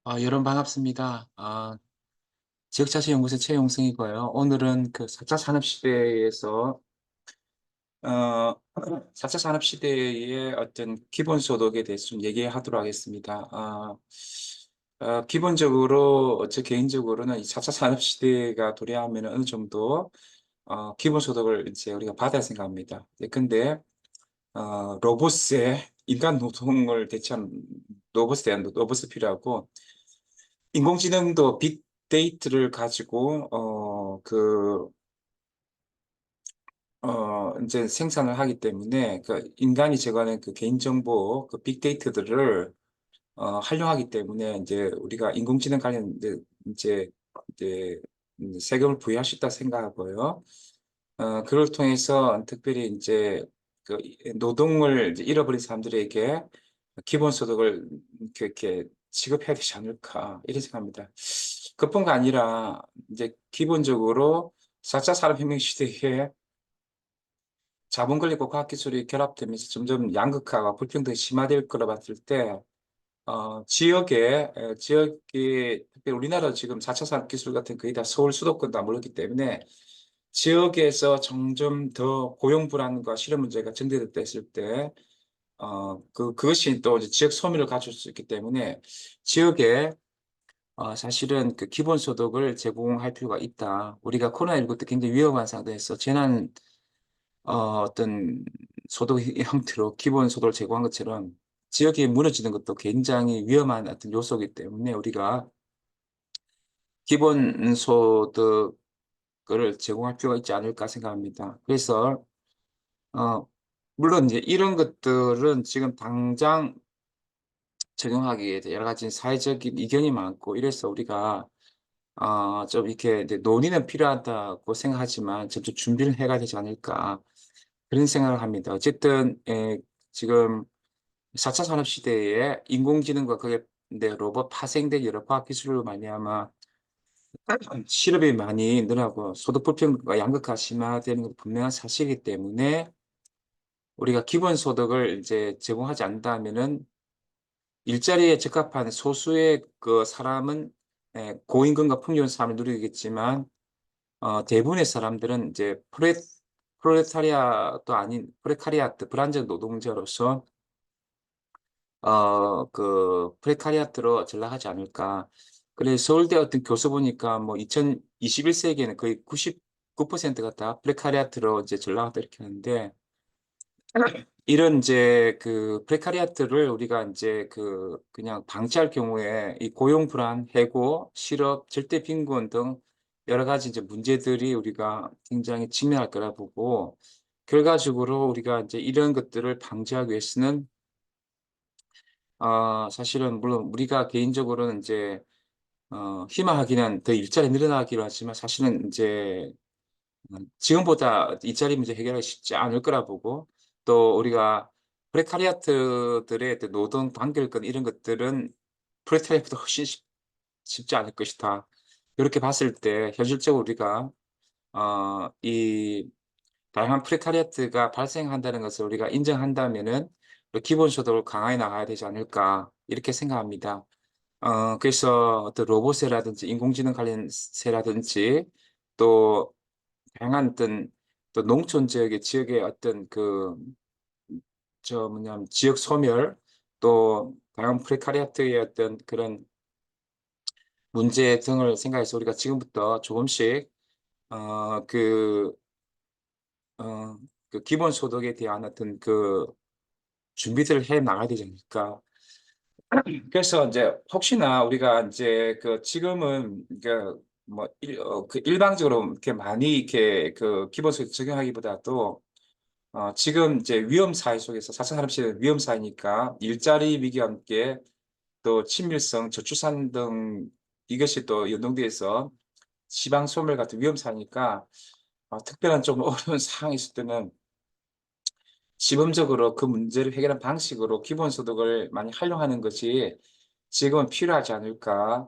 여러분 반갑습니다. 지역자치연구소 최용승이고요. 오늘은 그 4차 산업시대에서, 어, 4차 산업시대의 어떤 기본소득에 대해서 좀 얘기하도록 하겠습니다. 기본적으로, 저 개인적으로는 이 4차 산업시대가 도래하면 어느 정도, 기본소득을 이제 우리가 받아야 생각합니다. 근데, 로봇의 인간 노동을 대체한 로봇이 필요하고, 인공지능도 빅데이터를 가지고 이제 생산을 하기 때문에 그 인간이 제거하는 그 개인정보 그 빅데이터들을 활용하기 때문에 이제 우리가 인공지능 관련 이제 이제 세금을 부여할 수 있다 생각하고요. 그걸 통해서 특별히 이제 그 노동을 이제 잃어버린 사람들에게 기본소득을 이렇게 지급해야 되지 않을까 이런 생각합니다. 그뿐가 아니라 이제 기본적으로 4차 산업혁명 시대에 자본 권리과 과학기술이 결합되면서 점점 양극화가 불평등이 심화될 거라 봤을 때 지역이 특히 우리나라 지금 4차 산업기술 같은 거의 다 서울 수도권 다 몰렸기 때문에 지역에서 점점 더 고용 불안과 실업 문제가 증대됐다 했을 때 그것이 또 이제 지역 소멸을 가져올 수 있기 때문에 지역에 사실은 그 기본소득을 제공할 필요가 있다. 우리가 코로나19 때 굉장히 위험한 상태에서 어떤 소득 형태로 기본소득을 제공한 것처럼 지역이 무너지는 것도 굉장히 위험한 어떤 요소이기 때문에 우리가 기본소득을 제공할 필요가 있지 않을까 생각합니다. 그래서, 어, 물론 이제 이런 것들은 지금 당장 적용하기에 여러 가지 사회적인 이견이 많고 이래서 우리가 좀 이렇게 이제 논의는 필요하다고 생각하지만 점점 준비를 해가야 되지 않을까 그런 생각을 합니다. 어쨌든 지금 4차 산업 시대에 인공지능과 그게 이제 로봇 파생된 여러 과학 기술로 말미암아 실업이 많이 늘어나고 소득 불평등과 양극화 심화되는 건 분명한 사실이기 때문에 우리가 기본소득을 이제 제공하지 않는다면은 일자리에 적합한 소수의 그 사람은 고임금과 풍요로운 삶을 누리겠지만 대부분의 사람들은 이제 프롤레타리아도 아닌 프레카리아트 불안정 노동자로서 프레카리아트로 전락하지 않을까. 그래서 서울대 어떤 교수 보니까 뭐 2021세기에는 거의 99%가 다 프레카리아트로 이제 전락하다 이렇게 하는데 이런 이제 그 프레카리아트를 우리가 인제 그냥 방치할 경우에 이 고용 불안, 해고, 실업, 절대 빈곤 등 여러 가지 이제 문제들이 우리가 굉장히 직면할 거라 보고 결과적으로 우리가 인제 이런 것들을 방지하기 위해서는 사실은 물론 우리가 개인적으로는 인제 희망하기는 더 일자리 늘어나기로 하지만 사실은 인제 지금보다 일자리 문제 해결하기 쉽지 않을 거라 보고 또 우리가 프레카리아트들의 그 노동 단결권 이런 것들은 프레카리아트보다 훨씬 쉽지 않을 것이다. 이렇게 봤을 때 현실적으로 우리가 이 다양한 프레카리아트가 발생한다는 것을 우리가 인정한다면은 기본소득을 강화해 나가야 되지 않을까 이렇게 생각합니다. 그래서 어떤 로봇이라든지 인공지능 관련세라든지 또 다양한 어떤 또 농촌 지역의 어떤 지역 소멸 또 다양한 프레카리아트의 어떤 그런 문제 등을 생각해서 우리가 지금부터 조금씩 어 그 어 기본소득에 대한 어떤 준비들을 해 나가야 되지 않을까. 그래서 이제 혹시나 우리가 이제 지금은 일방적으로 이렇게 많이 이렇게 기본소득 적용하기보다도 지금 이제 위험 사회 속에서 4차 산업시대는 위험 사회니까 일자리 위기와 함께 또 친밀성, 저출산 등 이것이 또 연동돼서 지방 소멸 같은 위험 사회니까 특별한 좀 어려운 상황이 있을 때는 시범적으로 그 문제를 해결하는 방식으로 기본소득을 많이 활용하는 것이 지금은 필요하지 않을까.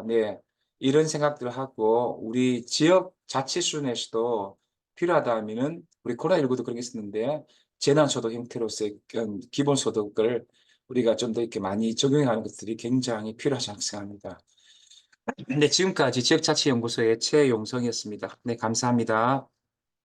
네. 이런 생각들을 하고 우리 지역 자치 수준에서도 필요하다 하면은 우리 코로나19도 그런 게 있었는데 재난소득 형태로서의 기본소득을 우리가 좀 더 이렇게 많이 적용해 가는 것들이 굉장히 필요하지 않을까 생각합니다. 네, 지금까지 지역자치연구소의 최용성이었습니다. 네, 감사합니다.